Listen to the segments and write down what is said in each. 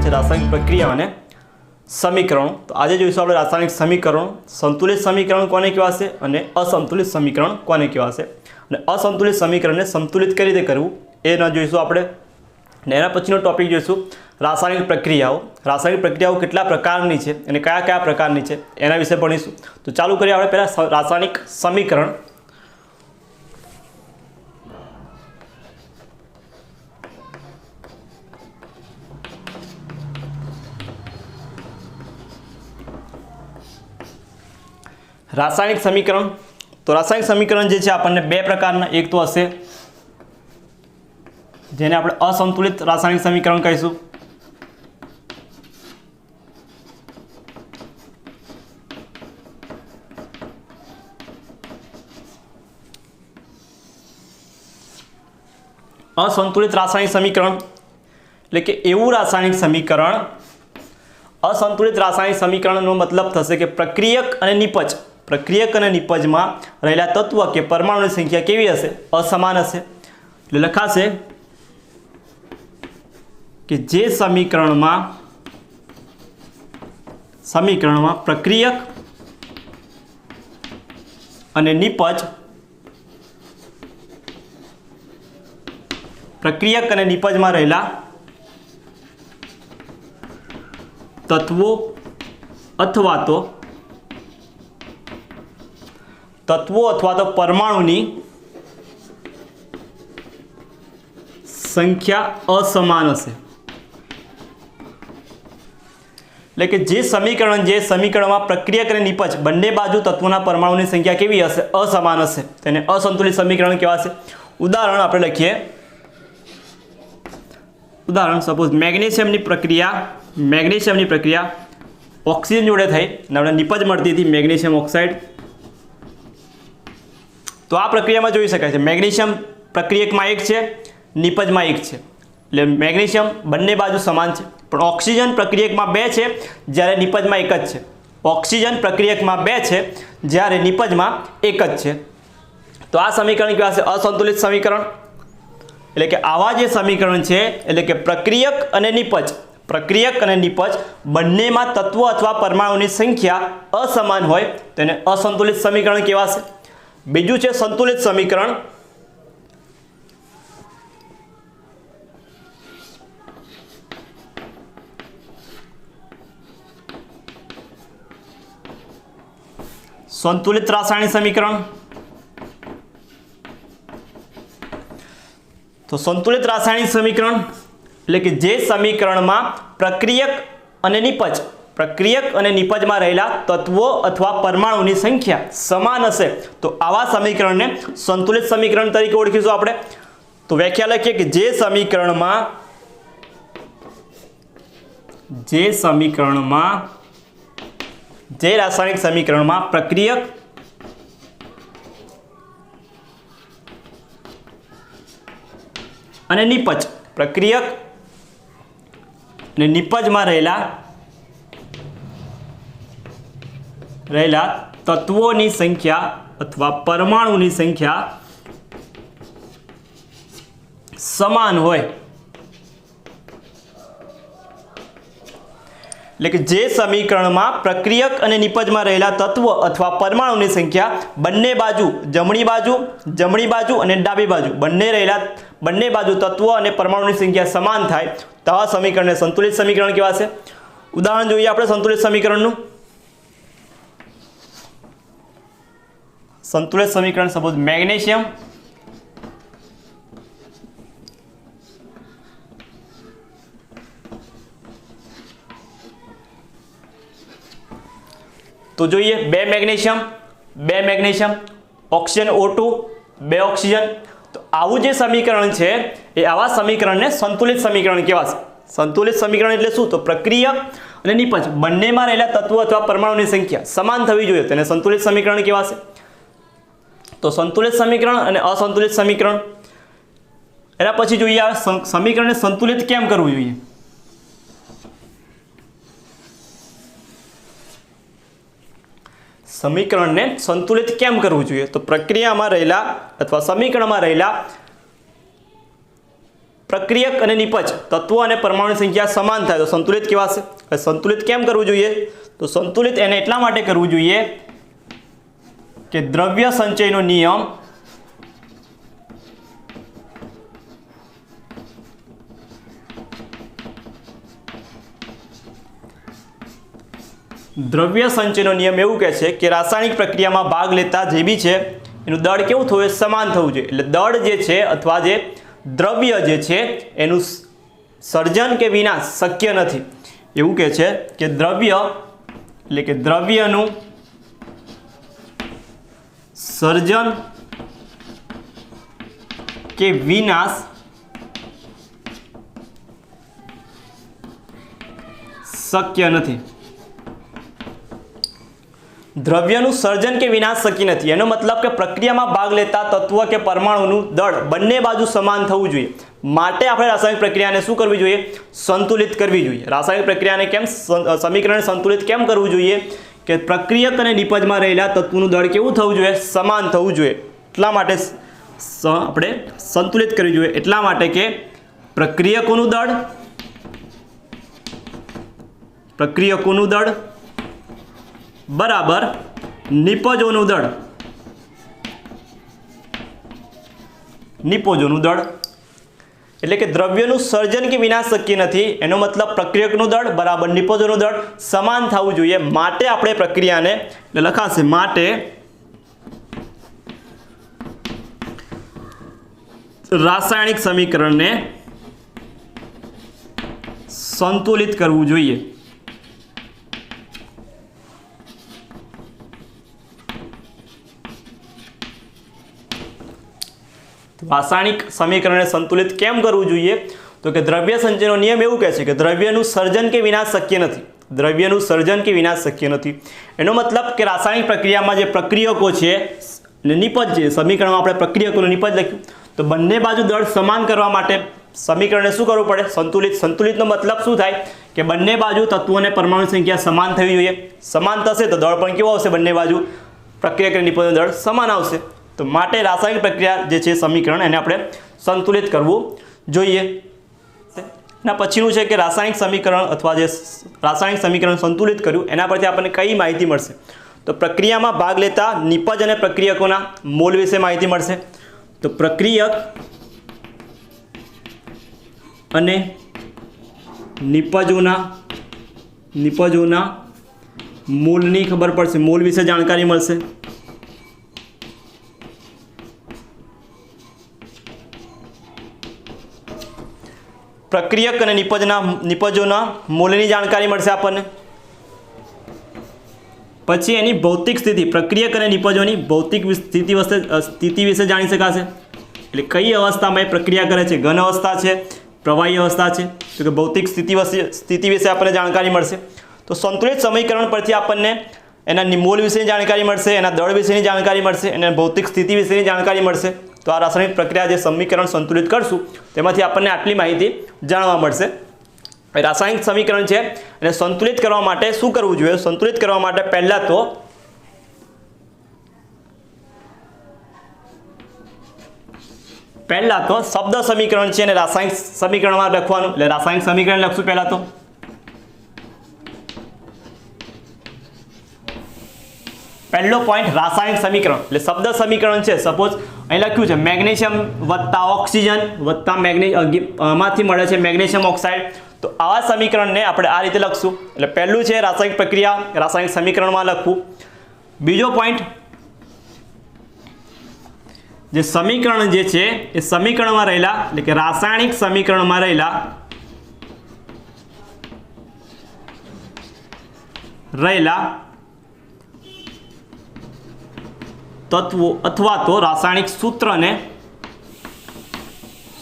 છે રાસાયણિક પ્રક્રિયા અને સમીકરણો। તો આજે જોઈશું આપણે રાસાયણિક સમીકરણો, સંતુલિત સમીકરણ કોને કહેવાશે અને અસંતુલિત સમીકરણ કોને કહેવાશે, અને અસંતુલિત સમીકરણને સંતુલિત કઈ રીતે કરવું એ જોઈશું આપણે। ને એના પછીનો ટોપિક જોઈશું રાસાયણિક પ્રક્રિયાઓ। રાસાયણિક પ્રક્રિયાઓ કેટલા પ્રકારની છે અને કયા કયા પ્રકારની છે એના વિશે ભણીશું। તો ચાલુ કરીએ આપણે પહેલા રાસાયણિક સમીકરણ। रासायनिक समीकरण, तो रासायनिक समीकरण जे छे आपने बे प्रकारना, एक तो हशे जेने आपणे असंतुलित रासायनिक समीकरण कहीशुं, असंतुलित रासायनिक समीकरण એટલે કે એવું રાસાયણિક સમીકરણ, असंतुलित रासायनिक समीकरणનો मतलब થશે કે પ્રક્રિયક અને નિપજ, પ્રક્રિયક અને નિપજમાં રહેલા તત્વ કે પરમાણુની સંખ્યા કેવી હશે? અસમાન હશે। એટલે લખાશે કે જે સમીકરણમાં પ્રક્રિયક અને નિપજ, પ્રક્રિયક અને નિપજમાં રહેલા તત્વો અથવા તો પરમાણુની સંખ્યા અસમાન હશે। એટલે કે જે સમીકરણમાં પ્રક્રિયક અને નિપજ બંને બાજુ તત્વોના પરમાણુની સંખ્યા કેવી હશે? અસમાન હશે, તેને અસંતુલિત સમીકરણ કહેવાશે। ઉદાહરણ આપણે લખીએ। ઉદાહરણ સપોઝ મેગ્નેશિયમની પ્રક્રિયા ઓક્સિજન જોડે થઈ અને આપણે નિપજ મળતી હતી મેગ્નેશિયમ ઓક્સાઇડ। તો આ પ્રક્રિયામાં જોઈ શકાય છે મેગ્નેશિયમ પ્રક્રિયકમાં એક છે, નિપજમાં એક છે, એટલે મેગ્નેશિયમ બંને બાજુ સમાન છે। પણ ઓક્સિજન પ્રક્રિયકમાં બે છે જ્યારે નિપજમાં એક જ છે। ઓક્સિજન પ્રક્રિયકમાં બે છે જ્યારે નિપજમાં એક જ છે। તો આ સમીકરણ કહેવાશે અસંતુલિત સમીકરણ। એટલે કે આવા જે સમીકરણ છે એટલે કે પ્રક્રિયક અને નિપજ બંનેમાં તત્વો અથવા પરમાણુની સંખ્યા અસમાન હોય તેને અસંતુલિત સમીકરણ કહેવાશે। બીજું છે સંતુલિત સમીકરણ। संतुलित रासायनिक समीकरण, तो संतुलित रासायनिक समीकरण એટલે કે જે સમીકરણમાં પ્રક્રિયક અને નિપજમાં રહેલા તત્વો અથવા પરમાણુની સંખ્યા સમાન હશે તો આવા સમીકરણને સંતુલિત સમીકરણ તરીકે ઓળખીશું આપણે। તો વ્યાખ્યા લખીએ કે જે રાસાયણિક સમીકરણમાં પ્રક્રિયક અને નિપજમાં રહેલા તત્વોની સંખ્યા અથવા પરમાણુની સંખ્યા સમાન હોય, એટલે કે જે સમીકરણમાં પ્રક્રિયક અને નિપજમાં રહેલા તત્વો અથવા પરમાણુની સંખ્યા બંને બાજુ જમણી બાજુ અને ડાબી બાજુ બંને બાજુ તત્વો અને પરમાણુની સંખ્યા સમાન થાય તો આ સમીકરણને સંતુલિત સમીકરણ કહેવાશે। ઉદાહરણ જોઈએ આપણે સંતુલિત સમીકરણનું। સંતુલિત સમીકરણ સપોઝ મેગ્નેશિયમ તો જોઈએ બે મેગ્નેશિયમ ઓક્સિજન O2 બે ઓક્સિજન। તો આવું જે સમીકરણ છે એ આવા સમીકરણને સંતુલિત સમીકરણ કહેવાશે। સંતુલિત સમીકરણ એટલે શું? તો પ્રક્રિયક અને નિપજ બંનેમાં રહેલા તત્વો અથવા પરમાણુની સંખ્યા સમાન થવી જોઈએ તેને સંતુલિત સમીકરણ કહેવાશે। તો સંતુલિત સમીકરણ અને અસંતુલિત સમીકરણ। એના પછી જોઈએ આ સમીકરણને સંતુલિત કેમ કરવું જોઈએ। સમીકરણને સંતુલિત કેમ કરવું જોઈએ? તો પ્રક્રિયામાં રહેલા અથવા સમીકરણમાં રહેલા પ્રક્રિયક અને નિપજ તત્વો અને પરમાણુની સંખ્યા સમાન થાય તો સંતુલિત કહેવાશે. હવે સંતુલિત કેમ કરવું જોઈએ? તો સંતુલિત એને એટલા માટે કરવું જોઈએ કે દ્રવ્ય સંચયનો નિયમ એવું કહે છે કે રાસાયણિક પ્રક્રિયામાં ભાગ લેતા જે બી છે એનું દળ કેવું થવું જોઈએ? સમાન થવું જોઈએ. એટલે દળ જે છે અથવા જે દ્રવ્ય જે છે એનું સર્જન કે વિનાશ શક્ય નથી. એવું કહે છે કે દ્રવ્ય એટલે કે દ્રવ્યનું સર્જન કે વિનાશ શક્ય નથી. દ્રવ્યનું સર્જન કે વિનાશ શક્ય નથી એનો મતલબ કે પ્રક્રિયામાં ભાગ લેતા તત્વ કે પરમાણુનું દળ બંને બાજુ સમાન થવું જોઈએ. માટે આપણે રાસાયણિક પ્રક્રિયાને શું કરવી જોઈએ? સંતુલિત કરવી જોઈએ. રાસાયણિક પ્રક્રિયાને કેમ સમીકરણને સંતુલિત કેમ કરવું જોઈએ? કે પ્રક્રિયક અને નિપજમાં રહેલા તત્વોનું દળ કેવું થવું જોઈએ? સમાન થવું જોઈએ. એટલા માટે આપણે સંતુલિત કરવી જોઈએ. એટલા માટે કે પ્રક્રિયકોનું દળ બરાબર નિપજોનું દળ એટલે કે દ્રવ્યનું સર્જન કે વિનાશ શક્ય નથી એનો મતલબ પ્રક્રિયકનું દળ બરાબર નિપજોનું દળ સમાન થવું જોઈએ. માટે આપણે પ્રક્રિયાને એટલે લખાશે માટે રાસાયણિક સમીકરણને સંતુલિત કરવું જોઈએ. રાસાયણિક સમીકરણને સંતુલિત કેમ કરવું જોઈએ? તો કે દ્રવ્ય સંચયનો નિયમ એવું કહે છે કે દ્રવ્યનું સર્જન કે વિનાશ શક્ય નથી. દ્રવ્યનું સર્જન કે વિનાશ શક્ય નથી એનો મતલબ કે રાસાયણિક પ્રક્રિયામાં જે પ્રક્રિયકો છે અને નિપજ છે સમીકરણમાં આપણે પ્રક્રિયકોનું નિપજ લખ્યું તો બંને બાજુ દળ સમાન કરવા માટે સમીકરણને શું કરવું પડે? સંતુલિત. સંતુલિતનો મતલબ શું થાય? કે બંને બાજુ તત્વો અને પરમાણુ સંખ્યા સમાન થવી જોઈએ. સમાન થશે તો દળ પણ કેવો આવશે? બંને બાજુ પ્રક્રિયક અને નિપજનું દળ સમાન આવશે. તો માટે રાસાયણિક પ્રક્રિયા જે છે સમીકરણ એને આપણે સંતુલિત કરવું જોઈએ. એના પછીનું છે કે રાસાયણિક સમીકરણ અથવા જે રાસાયણિક સમીકરણ સંતુલિત કર્યું એના પરથી આપણને કઈ માહિતી મળશે? તો પ્રક્રિયામાં ભાગ લેતા નિપજ અને પ્રક્રિયકોના મોલ વિશે માહિતી મળશે. તો પ્રક્રિયક અને નિપજોના મોલની ખબર પડશે. મોલ વિશે જાણકારી મળશે. પ્રક્રિયક અને નિપજોના મોલની જાણકારી મળશે આપણને. પછી એની ભૌતિક સ્થિતિ પ્રક્રિયક અને નિપજોની ભૌતિક સ્થિતિ વિશે જાણી શકાશે. એટલે કઈ અવસ્થામાં એ પ્રક્રિયા કરે છે? ઘન અવસ્થા છે, પ્રવાહી અવસ્થા છે? તો કે ભૌતિક સ્થિતિ વિશે આપણને જાણકારી મળશે. તો સંતુલિત સમીકરણ પરથી આપણને એના મોલ વિશેની જાણકારી મળશે, એના દળ વિશેની જાણકારી મળશે, એના ભૌતિક સ્થિતિ વિશેની જાણકારી મળશે. તો આ રાસાયણિક પ્રક્રિયા જે સમીકરણ સંતુલિત કરશું તેમાંથી આપણને આટલી માહિતી જાણવા મળશે. રાસાયણિક સમીકરણ છે અને સંતુલિત કરવા માટે શું કરવું જોઈએ? સંતુલિત કરવા માટે પહેલા તો શબ્દ સમીકરણ છે અને રાસાયણિક સમીકરણમાં લખવાનું. એટલે રાસાયણિક સમીકરણ લખશું પહેલા તો. પહેલો પોઈન્ટ રાસાયણિક સમીકરણ એટલે શબ્દ સમીકરણ છે. સપોઝ અહીં લખ્યું છે મેગ્નેશિયમ વત્તા ઓક્સિજન વત્તા માંથી મળે છે મેગ્નેશિયમ ઓક્સાઇડ. તો આવા સમીકરણને આપણે આ રીતે લખશું. એટલે પહેલું છે રાસાયણિક પ્રક્રિયા રાસાયણિક સમીકરણમાં લખવું. બીજો પોઈન્ટ જે સમીકરણ જે છે એ સમીકરણમાં રહેલા એટલે કે રાસાયણિક સમીકરણમાં રહેલા તત્વો અથવા તો રાસાયણિક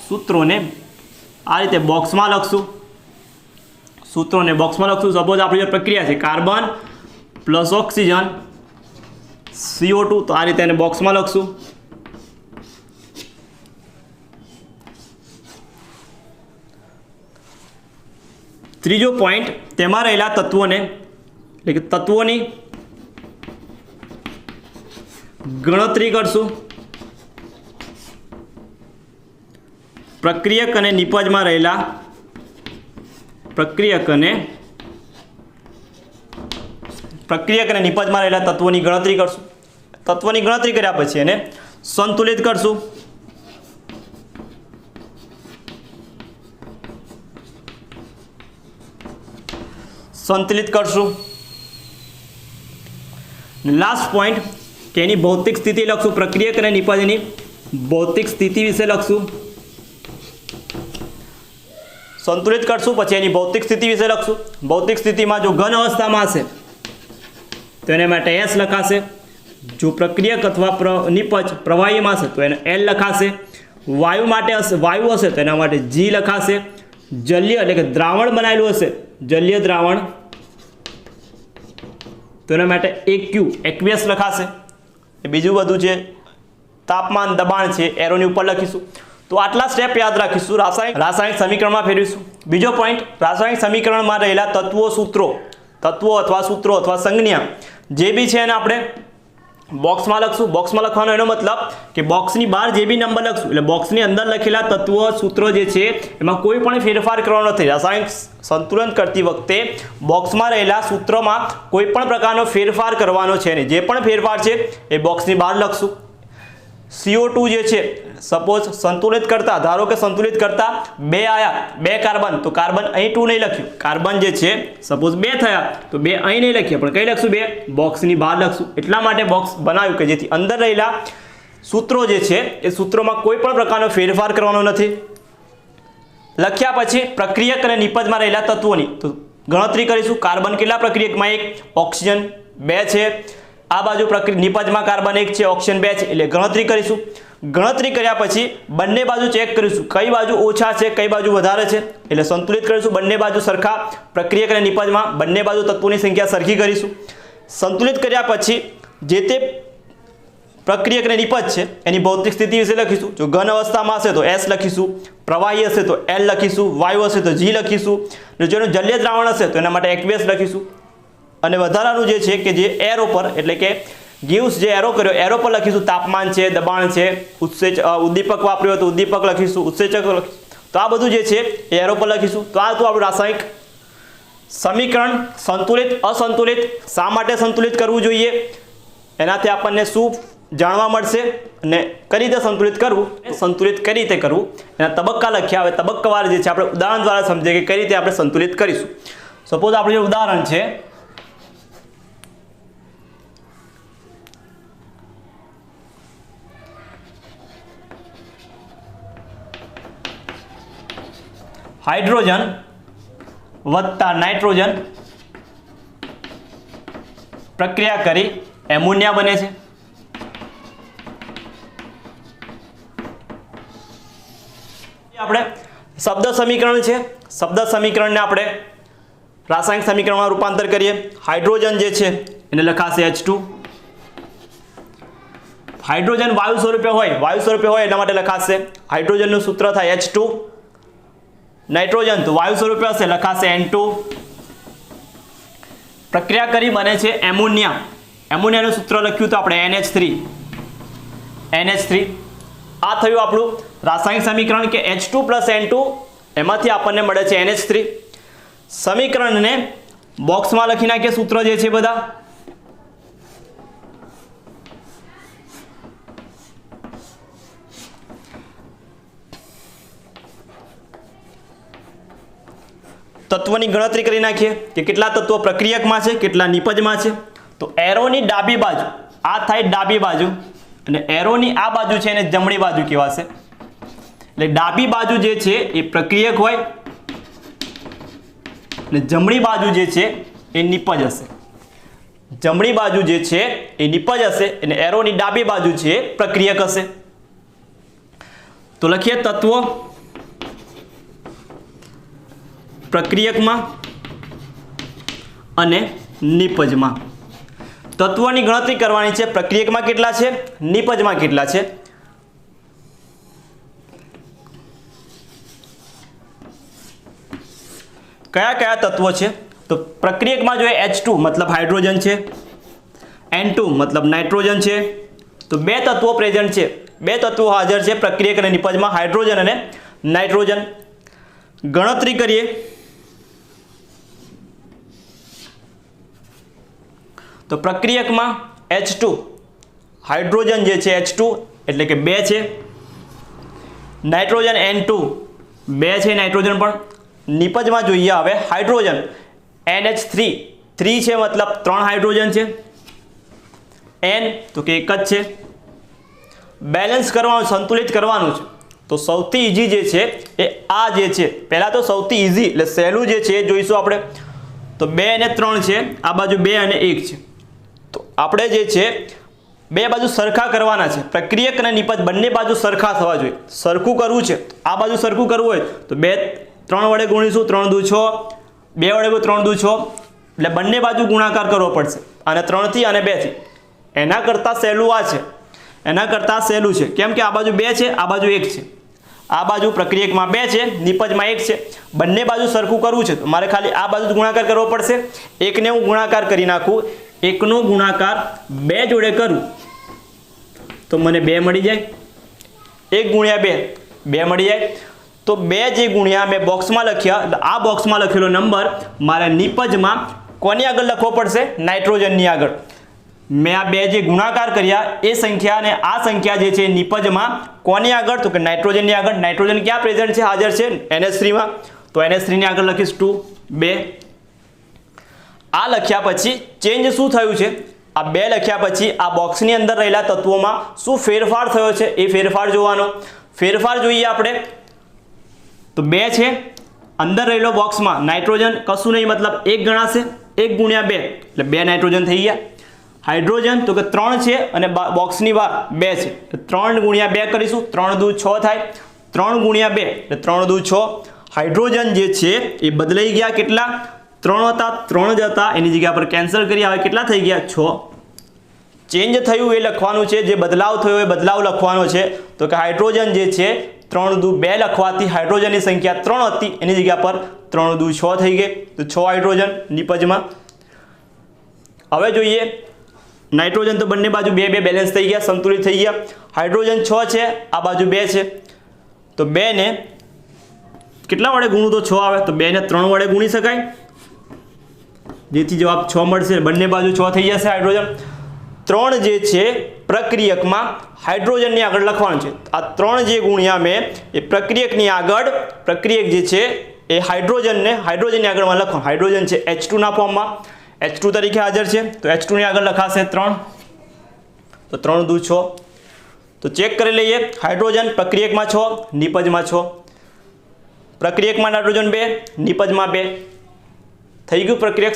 સૂત્રોને આ રીતે બોક્સમાં લખશું. સૂત્રોને બોક્સમાં લખશું. સપોઝ આપણી જે પ્રક્રિયા છે કાર્બન પ્લસ ઓક્સિજન CO2 તો આ રીતે એને બોક્સમાં લખશું. ત્રીજો પોઈન્ટ તેમાં રહેલા તત્વોને એટલે કે તત્વોની ગણતરી કરશું. પ્રક્રિયક અને નિપજમાં રહેલા પ્રક્રિયક અને નિપજમાં રહેલા તત્વોની ગણતરી કરશું. તત્વોની ગણતરી કર્યા પછી એને સંતુલિત કરશું. લાસ્ટ પોઈન્ટ કે એની ભૌતિક સ્થિતિ લખશું. પ્રક્રિયક અને નિપજની ભૌતિક સ્થિતિ વિશે લખશું. સંતુલિત કરશું પછી એની ભૌતિક સ્થિતિ વિશે લખશું. ભૌતિક સ્થિતિમાં જો ઘન અવસ્થામાં હશે તો એને માટે S લખાશે. જો પ્રક્રિયક અથવા નિપજ પ્રવાહીમાં હશે તો એને L લખાશે. વાયુ હશે તો એના માટે G લખાશે. જલીય એટલે કે દ્રાવણ બનાવેલું હશે, જલીય દ્રાવણ, તો એના માટે aqueous લખાશે. એ બીજું બધું છે તાપમાન, દબાણ છે એરોની ઉપર લખીશું. તો આટલા સ્ટેપ યાદ રાખીશું. રાસાયણિક સમીકરણમાં ફેરવીશું. બીજો પોઈન્ટ, રાસાયણિક સમીકરણમાં રહેલા તત્વો અથવા સૂત્રો અથવા સંજ્ઞા જે બી છે એને આપણે બોક્સમાં લખશું. બોક્સમાં લખવાનો એનો મતલબ કે બોક્સની બહાર જે બી નંબર લખશું એટલે બોક્સની અંદર લખેલા તત્વો સૂત્રો જે છે એમાં કોઈ પણ ફેરફાર કરવાનો નથી. રાસાયણિક સંતુલન કરતી વખતે બોક્સમાં રહેલા સૂત્રોમાં કોઈ પણ પ્રકારનો ફેરફાર કરવાનો છે નહીં. જે પણ ફેરફાર છે એ બોક્સની બહાર લખશું. CO2 જે છે સપોઝ સંતુલિત કરતા, ધારો કે સંતુલિત કરતા 2 આયા, 2 કાર્બન, તો કાર્બન અહીં 2 નહીં લખ્યું. કાર્બન જે છે સપોઝ 2 થયા તો 2 અહીં નહીં લખીએ પણ કઈ લખશું? 2 બોક્સની બહાર લખશું. એટલા માટે બોક્સ બનાવ્યું કે જેથી અંદર રહેલા સૂત્રો જે છે એ સૂત્રોમાં કોઈ પણ પ્રકારનો ફેરફાર કરવાનો નથી. લખ્યા પછી પ્રક્રિયક અને નિપજમાં રહેલા તત્વોની તો ગણતરી કરીશું. કાર્બન કેટલા પ્રક્રિયકમાં? 1, ઓક્સિજન 2 છે. આ બાજુ નિપજમાં કાર્બન 1 છે, ઓક્સિજન 2 છે એટલે ગણતરી કરીશું. ગણતરી કર્યા પછી બંને બાજુ ચેક કરીશું કઈ બાજુ ઓછા છે કઈ બાજુ વધારે છે એટલે સંતુલિત કરીશું. બંને બાજુ સરખા, પ્રક્રિયક અને નિપજમાં બંને બાજુ તત્વોની સંખ્યા સરખી કરીશું. સંતુલિત કર્યા પછી જે તે પ્રક્રિયક અને નિપજ છે એની ભૌતિક સ્થિતિ વિશે લખીશું. જો ઘન અવસ્થામાં હશે તો S લખીશું, પ્રવાહી હશે તો L લખીશું, વાયુ હશે તો G લખીશું, જેનું જલીય દ્રાવણ હશે તો એના માટે aqueous લખીશું. અને વધારાનું જે છે કે જે એરો પર એટલે કે ગિવ્સ જે એરો કર્યો એરો પર લખીશું તાપમાન છે, દબાણ છે, ઉદ્દીપક વાપર્યો તો ઉદ્દીપક લખીશું, ઉત્સેચક લખીશું. તો આ બધું જે છે એ એરો પર લખીશું. તો આ તો આપણું રાસાયણિક સમીકરણ સંતુલિત અસંતુલિત શા માટે સંતુલિત કરવું જોઈએ એનાથી આપણને શું જાણવા મળશે અને કઈ રીતે સંતુલિત કરવું, સંતુલિત કઈ રીતે કરવું એના તબક્કા લખ્યા. હવે તબક્કાવાર જે છે આપણે ઉદાહરણ દ્વારા સમજીએ કે કઈ રીતે આપણે સંતુલિત કરીશું. સપોઝ આપણું જે ઉદાહરણ છે હાઇડ્રોજન વત્તા નાઇટ્રોજન પ્રક્રિયા કરી એમોનિયા બને છે. આપણે શબ્દ સમીકરણ છે, શબ્દ સમીકરણને આપણે રાસાયણિક સમીકરણમાં રૂપાંતર કરીએ. હાઇડ્રોજન જે છે એને લખાશે H2. હાઇડ્રોજન વાયુ સ્વરૂપે હોય એના માટે લખાશે હાઇડ્રોજનનું સૂત્ર થાય H2. નાઇટ્રોજન તો વાયુ સ્વરૂપે હશે લખાશે N2. પ્રક્રિયા કરી બને છે એમોનિયા. એમોનિયાનું સૂત્ર લખ્યું તો આપણે NH3. આ થયું આપણું રાસાયણિક સમીકરણ કે H2 + N2 એમાંથી આપણને મળે છે NH3. સમીકરણને બોક્સમાં લખી નાખીએ સૂત્ર જે છે બધા. તત્વની ગણતરી કરી નાખીએ કે કેટલા તત્વો પ્રક્રિયકમાં છે, કેટલા નિપજમાં છે. તો એરોની ડાબી બાજુ આ થાય ડાબી બાજુ અને એરોની આ બાજુ છે એને જમણી બાજુ કહેવાશે. એટલે ડાબી બાજુ જે છે એ પ્રક્રિયક હોય અને જમણી બાજુ જે છે એ નિપજ હશે. જમણી બાજુ જે છે એ નિપજ હશે અને એરોની ડાબી બાજુ છે એ પ્રક્રિયક હશે. તો લખીએ તત્વો પ્રક્રિયકમાં અને નિપજમાં. તત્વોની ગણતરી કરવાની છે. પ્રક્રિયકમાં કેટલા છે, નિપજમાં કેટલા છે. કયા કયા તત્વો છે? તો પ્રક્રિયકમાં જો H2 મતલબ હાઇડ્રોજન છે, N2 મતલબ નાઇટ્રોજન છે. તો બે તત્વો પ્રેઝન્ટ છે, બે તત્વો હાજર છે પ્રક્રિયક અને નિપજમાં, હાઇડ્રોજન અને નાઇટ્રોજન. ગણતરી કરીએ તો પ્રક્રિયકમાં H2 હાઇડ્રોજન જે છે H2 એટલે કે 2 છે. નાઇટ્રોજન N2 2 છે નાઇટ્રોજન પણ. નિપજમાં જોઈએ હવે હાઇડ્રોજન NH3 3 છે મતલબ 3 હાઇડ્રોજન છે. N તો કે એક જ છે. બેલેન્સ કરવાનું, સંતુલિત કરવાનું છે. તો સૌથી ઈઝી જે છે એ આ જે છે, પહેલાં તો સૌથી ઈઝી એટલે સહેલું જે છે એ જોઈશું આપણે. તો 2 અને 3 છે, આ બાજુ 2 અને 1 છે. તો આપણે જે છે બે બાજુ સરખા કરવાના છે. પ્રક્રિયક અને નિપજ બંને બાજુ સરખા થવા જોઈએ. સરખું કરવું છે, આ બાજુ સરખું કરવું હોય તો 3 વડે ગુણીશું, 3 દુ 6, 2 વડે 3 દુ 6, એટલે બંને બાજુ ગુણાકાર કરવો પડશે. અને 3 થી અને 2 થી. એના કરતાં સહેલું આ છે, એના કરતાં સહેલું છે. કેમ કે આ બાજુ 2 છે, આ બાજુ 1 છે. આ બાજુ પ્રક્રિયકમાં 2 છે, નિપજમાં 1 છે. બંને બાજુ સરખું કરવું છે તો મારે ખાલી આ બાજુ જ ગુણાકાર કરવો પડશે. 1 ને હું ગુણાકાર કરી નાખું, 1 નો ગુણાકાર 2 જોડે કરું તો મને 2 મળી જાય. 1 ગુણ્યા 2 2 મળી જાય. તો 2 જે ગુણ્યા મેં બોક્સમાં લખ્યા, એટલે આ બોક્સમાં લખેલો નંબર મારે નિપજમાં કોની આગળ લખવો પડશે? નાઇટ્રોજનની આગળ. મેં આ 2 જે ગુણાકાર કર્યા એ સંખ્યા અને આ સંખ્યા જે છે નિપજમાં કોની આગળ? તો કે નાઇટ્રોજનની આગળ. નાઇટ્રોજન ક્યાં પ્રેઝન્ટ છે, હાજર છે? NH3 માં. તો NH3 ની આગળ લખીશ 2 2. આ લખ્યા પછી ચેન્જ શું થયું છે? આ 2 લખ્યા પછી આ બોક્સની અંદર રહેલા તત્વોમાં શું ફેરફાર થયો છે એ ફેરફાર જોવાનો. ફેરફાર જોઈએ આપણે તો 2 છે, અંદર રહેલો બોક્સમાં નાઇટ્રોજન કશું નહીં, મતલબ 1 ગણાશે. 1 ગુણ્યા 2 એટલે 2 નાઇટ્રોજન થઈ ગયા. હાઇડ્રોજન તો કે 3 છે અને બોક્સની બહાર 2 છે, 3 ગુણ્યા 2 કરીશું, 3 દુ 6 થાય. 3 ગુણ્યા 2 એટલે 3 દુ 6. હાઇડ્રોજન જે છે એ બદલાઈ ગયા. કેટલા? 3 હતા, 3 જ હતા, એની જગ્યા પર કેન્સલ કરી, હવે કેટલા થઈ ગયા? 6. ચેન્જ થયું એ લખવાનું છે, જે બદલાવ થયો એ બદલાવ લખવાનો છે. તો કે હાઇડ્રોજન જે છે 3 દુ 2 લખવાથી હાઇડ્રોજનની સંખ્યા 3 હતી, એની જગ્યા પર 3 દુ 6 થઈ ગઈ. તો 6 હાઇડ્રોજન નિપજમાં. હવે જોઈએ નાઇટ્રોજન તો બંને બાજુ 2 2 બેલેન્સ થઈ ગયા, સંતુલિત થઈ ગયા. હાઇડ્રોજન 6 છે, આ બાજુ 2 છે. તો 2 ને કેટલા વડે ગુણું તો 6 આવે? તો 2 ને 3 વડે ગુણી શકાય, જેથી જવાબ 6 મળશે. બંને બાજુ 6 થઈ જશે હાઇડ્રોજન. 3 જે છે પ્રક્રિયકમાં હાઇડ્રોજનની આગળ લખવાનું છે. આ 3 જે ગુણ્યા મેં એ પ્રક્રિયકની આગળ, પ્રક્રિયક જે છે એ હાઇડ્રોજનની આગળમાં લખવાનું. હાઇડ્રોજન છે H2 ના ફોર્મમાં, H2 તરીકે હાજર છે. તો H2 ની આગળ લખાશે 3. તો 3 દુ 6. તો ચેક કરી લઈએ. હાઇડ્રોજન પ્રક્રિયકમાં 6, નિપજમાં 6. પ્રક્રિયકમાં નાઇટ્રોજન 2, નિપજમાં 2. થઈ ગયું પ્રક્રિયક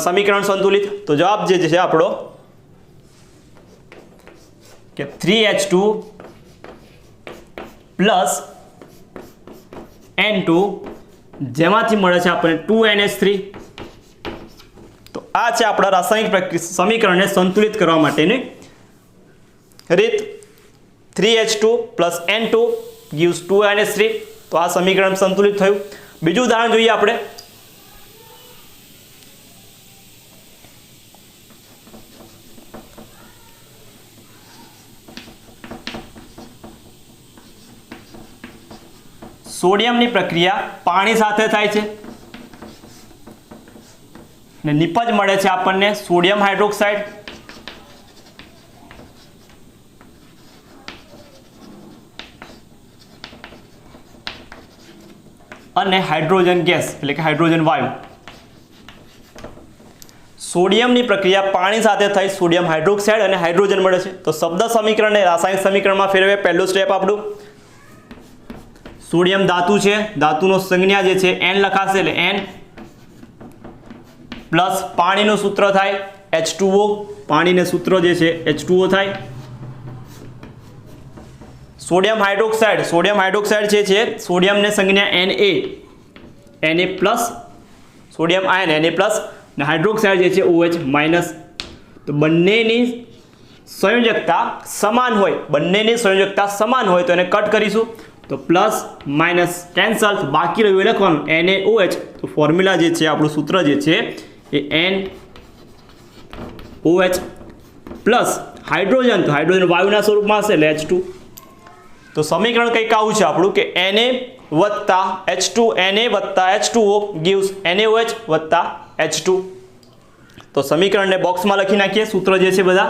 સમીકરણ સંતુલિત. તો જવાબ જે છે આપણો કે 3H2 પ્લસ N2, જેમાંથી મળે છે આપણને 2NH3. તો આ છે આપણા રાસાયણિક સમીકરણને સંતુલિત કરવા માટેની રીત. 3H2 plus N2 gives 2NH3. તો આ સમીકરણ સંતુલિત થયું. બીજું ઉદાહરણ જોઈએ આપણે. સોડિયમની પ્રક્રિયા પાણી સાથે થાય છે ને નિપજ મળે છે આપણને સોડિયમ હાઇડ્રોક્સાઇડ. અને હાઇડ્રોજન ગેસ એટલે કે હાઇડ્રોજન વાયુ. સોડિયમની પ્રક્રિયા પાણી સાથે થઈ સોડિયમ હાઇડ્રોક્સાઇડ અને હાઇડ્રોજન મળે છે. તો શબ્દ સમીકરણને રાસાયણિક સમીકરણમાં ફેરવે. પહેલું સ્ટેપ આપણું સોડિયમ ધાતુ છે, ધાતુનો સંજ્ઞા જે છે N લખાશે એટલે N પ્લસ પાણીનું સૂત્ર થાય H2O. પાણીને સૂત્ર જે છે H2O થાય. સોડિયમ હાઇડ્રોક્સાઇડ જે છે સોડિયમને સંજ્ઞા Na plus sodium ion Na plus ને હાઇડ્રોક્સાઇડ જે છે OH માઇનસ. તો બંનેની સંયોજકતા સમાન હોય, તો એને કટ કરીશું. તો પ્લસ માઇનસ કેન્સલ, બાકી રહ્યું એ લખવાનું NaOH. તો ફોર્મ્યુલા જે છે આપણું સૂત્ર જે છે એ NOH પ્લસ હાઇડ્રોજન, તો હાઇડ્રોજન વાયુના સ્વરૂપમાં હશે એટલે H2. તો સમીકરણ કંઈક આવું છે આપણું કે Na વત્તા H2 Na વત્તા H2O gives NaOH વત્તા H2. તો સમીકરણને બોક્સમાં લખી નાખીએ સૂત્ર જે છે બધા.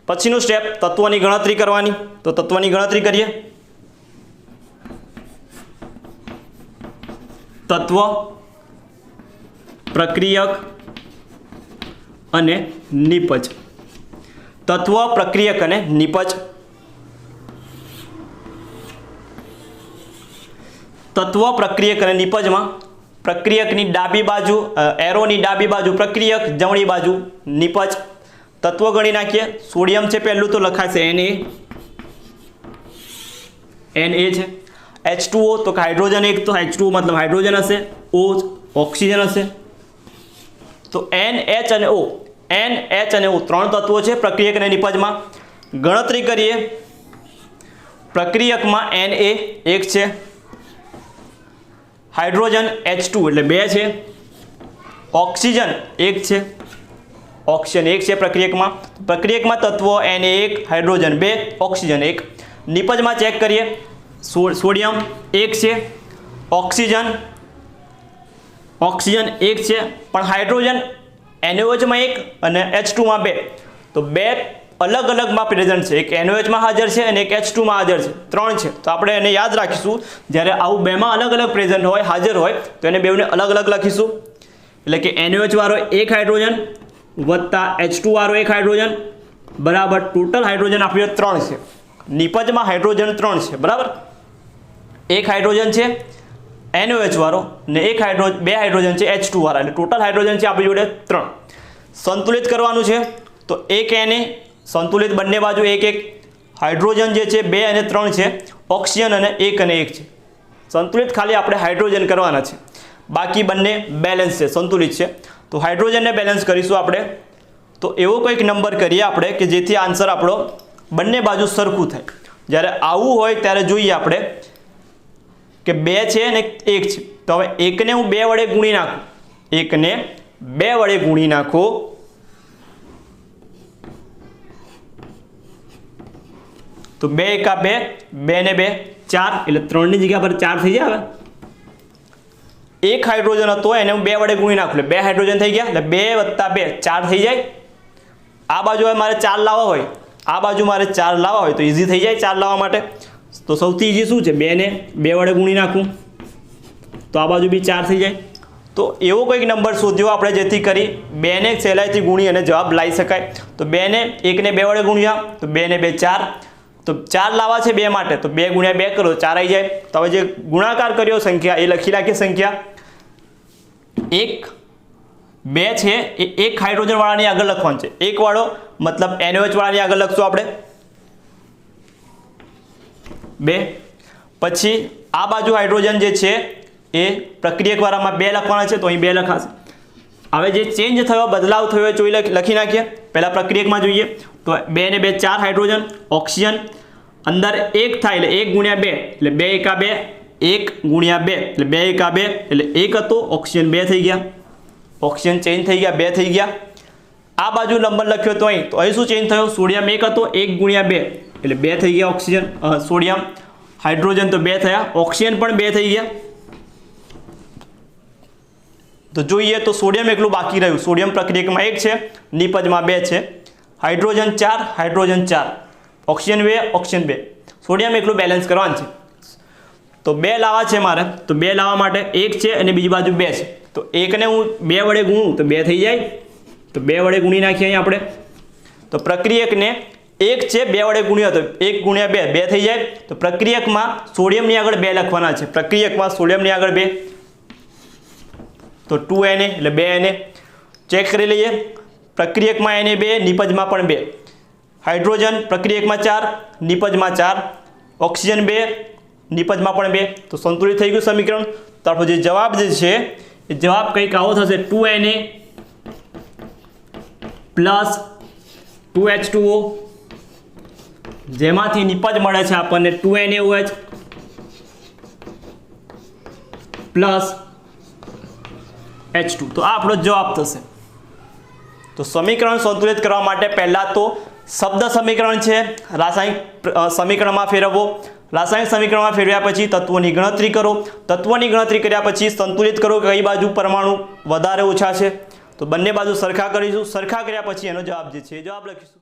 પછીનું સ્ટેપ તત્વની ગણતરી કરવાની. તો તત્વની ગણતરી કરીએ. તત્વ, પ્રક્રિયક અને નિપજ. તત્વ, પ્રક્રિયક અને નિપજ. તત્વ, પ્રક્રિયક અને નિપજમાં પ્રક્રિયકની ડાબી બાજુ એરોની ડાબી બાજુ પ્રક્રિયક, જમણી બાજુ નિપજ. તત્વ ગણી નાખીએ. સોડિયમ છે પહેલું તો લખાશે Na છે. H2O તો હાઇડ્રોજન એક, તો H2O મતલબ હાઇડ્રોજન હશે, O ઓક્સિજન હશે. તો NH અને O, NH અને O ત્રણ તત્વો છે પ્રક્રિયક અને નિપજમાં. ગણતરી કરીએ. પ્રક્રિયકમાં Na એક છે, હાઇડ્રોજન H2 એટલે 2 છે, ઓક્સિજન એક છે, ઓક્સિજન એક છે પ્રક્રિયકમાં. પ્રક્રિયકમાં તત્વો Na1, હાઇડ્રોજન 2, ઓક્સિજન 1. નિપજમાં ચેક કરીએ. સોડિયમ 1 છે, ઓક્સિજન 1 છે, પણ હાઇડ્રોજન NaOH-માં 1 અને H2-માં 2. તો 2 અલગ અલગમાં પ્રેઝન્ટ છે. એક NaOH-માં હાજર છે અને એક H2-માં હાજર છે. 3 છે. તો આપણે એને યાદ રાખીશું. જ્યારે આવું બેમાં અલગ અલગ પ્રેઝન્ટ હોય, હાજર હોય, તો એને બેવને અલગ અલગ લખીશું. એટલે કે NaOH વાળો 1 હાઇડ્રોજન વત્તા H2 વાળો 1 હાઇડ્રોજન બરાબર ટોટલ હાઇડ્રોજન આપણે 3 છે. નિપજમાં હાઇડ્રોજન 3 છે બરાબર. 1 હાઇડ્રોજન છે NaOH વાળો ને 2 હાઇડ્રોજન છે H2 વાળા, એટલે ટોટલ હાઇડ્રોજન છે આપણી જોડે 3. સંતુલિત કરવાનું છે. તો 1 Na સંતુલિત બંને બાજુ 1 હાઇડ્રોજન જે છે 2 અને 3 છે, ઓક્સિજન અને 1 અને 1 છે. સંતુલિત ખાલી આપણે હાઇડ્રોજન કરવાના છે, બાકી બંને બેલેન્સ છે, સંતુલિત છે. તો હાઇડ્રોજનને બેલેન્સ કરીશું આપણે. તો એવો કોઈક નંબર કરીએ આપણે કે જેથી આન્સર આપણો બંને બાજુ સરખું થાય. જ્યારે આવું હોય ત્યારે જોઈએ આપણે કે 2 છે અને 1 છે. તો હવે 1ને હું 2 વડે ગુણી નાખું. 1ને 2 વડે ગુણી નાખો તો 2 એકા 2, 2 ને 2 4, એટલે 3 ની જગ્યા પર 4 થઈ જાય. હવે 1 હાઇડ્રોજન હતો એને હું 2 વડે ગુણી નાખું એટલે 2 હાઇડ્રોજન થઈ ગયા, એટલે 2 + 2 4 થઈ જાય. આ બાજુ હવે મારે 4 લાવવા હોય, આ બાજુ મારે 4 લાવવા હોય તો ઈઝી થઈ જાય 4 લાવવા માટે. તો સૌથી ઈઝી શું છે? 2 ને 2 વડે ગુણી નાખું તો આ બાજુ બી 4 થઈ જાય. તો એવો કોઈક નંબર શોધ્યો આપણે જેથી કરી 2 ને સહેલાઈથી ગુણી અને જવાબ લાવી શકાય. તો 2 ને 1 ને 2 વડે ગુણ્યા તો 2 ને 2 4. તો 4 લાવવા છે 2 માટે તો 2 × 2 કરો 4 આવી જાય. તો હવે જે ગુણાકાર કર્યો સંખ્યા એ લખી નાખીએ. સંખ્યા 1 2 છે એ 1 હાઇડ્રોજન વાળાની આગળ લખવાનું છે. 1 વાળો મતલબ NaOH વાળાની આગળ લખશું આપણે 2. પછી આ બાજુ હાઇડ્રોજન જે છે એ પ્રક્રિયક વાળામાં 2 લખવાના છે તો અહીં 2 લખાશે. હવે જે ચેન્જ થયો, બદલાવ થયો એ જોઈ લખી નાખીએ. પહેલાં પ્રક્રિયકમાં જોઈએ તો 2 ને 2 4 હાઇડ્રોજન, ઓક્સિજન અંદર 1 થાય એટલે 1 × 2 એટલે 2 એકા 2, 1 × 2 એટલે 2 એકા 2 એટલે 1 હતો, ઓક્સિજન 2 થઈ ગયા. ઓક્સિજન ચેન્જ થઈ ગયા, 2 થઈ ગયા. આ બાજુ નંબર લખ્યો તો અહીં શું ચેન્જ થયો? સોડિયમ 1 હતો, 1 × 2 એટલે 2 થઈ ગયા ઓક્સિજન, સોડિયમ. હાઇડ્રોજન તો 2 થયા, ઓક્સિજન પણ 2 થઈ ગયા. તો જોઈએ તો સોડિયમ એકલું બાકી રહ્યું. સોડિયમ પ્રક્રિયકમાં 1 છે, નિપજમાં 2 છે. Hydrogen 4, hydrogen 4, oxygen 2, oxygen 2. Sodium એકલું બેલેન્સ કરવાનું છે. તો 2 લાવવા છે મારે. તો 2 લાવવા માટે 1 છે અને બીજી બાજુ 2 છે. તો 1 ને હું 2 વડે ગુણું તો 2 થઈ જાય. તો 2 વડે ગુણી નાખીએ અહીં આપણે. તો પ્રક્રિયકને 1 છે 2 વડે ગુણ્યો તો 1 × 2 2 થઈ જાય. તો પ્રક્રિયકમાં સોડિયમની આગળ 2 લખવાના છે. પ્રક્રિયકમાં સોડિયમની આગળ 2 તો 2 Na એટલે 2 Na. ચેક કરી લઈએ. પ્રક્રિયકમાં Na 2, નિપજમાં પણ 2. હાઇડ્રોજન પ્રક્રિયકમાં 4, નિપજમાં 4, ઓક્સિજન 2, નિપજમાં પણ 2. તો સંતુલિત થઈ ગયું સમીકરણ. તો આપણો જે જવાબ જે છે એ જવાબ કંઈક આવો થશે 2 Na પ્લસ 2 H2O, જેમાંથી નિપજ મળે છે આપણને 2 NaOH પ્લસ H2 તો આ આપણો જવાબ થશે. તો સમીકરણ સંતુલિત કરવા માટે પહેલા તો શબ્દ સમીકરણ છે રાસાયણિક સમીકરણમાં ફેરવવો. રાસાયણિક સમીકરણમાં ફેરવ્યા પછી તત્વોની ગણતરી કરો. તત્વોની ગણતરી કર્યા પછી સંતુલિત કરો કે કઈ બાજુ પરમાણુ વધારે ઓછા છે. તો બંને બાજુ સરખા કરીશું. સરખા કર્યા પછી એનો જવાબ જે છે એ જવાબ લખીશું.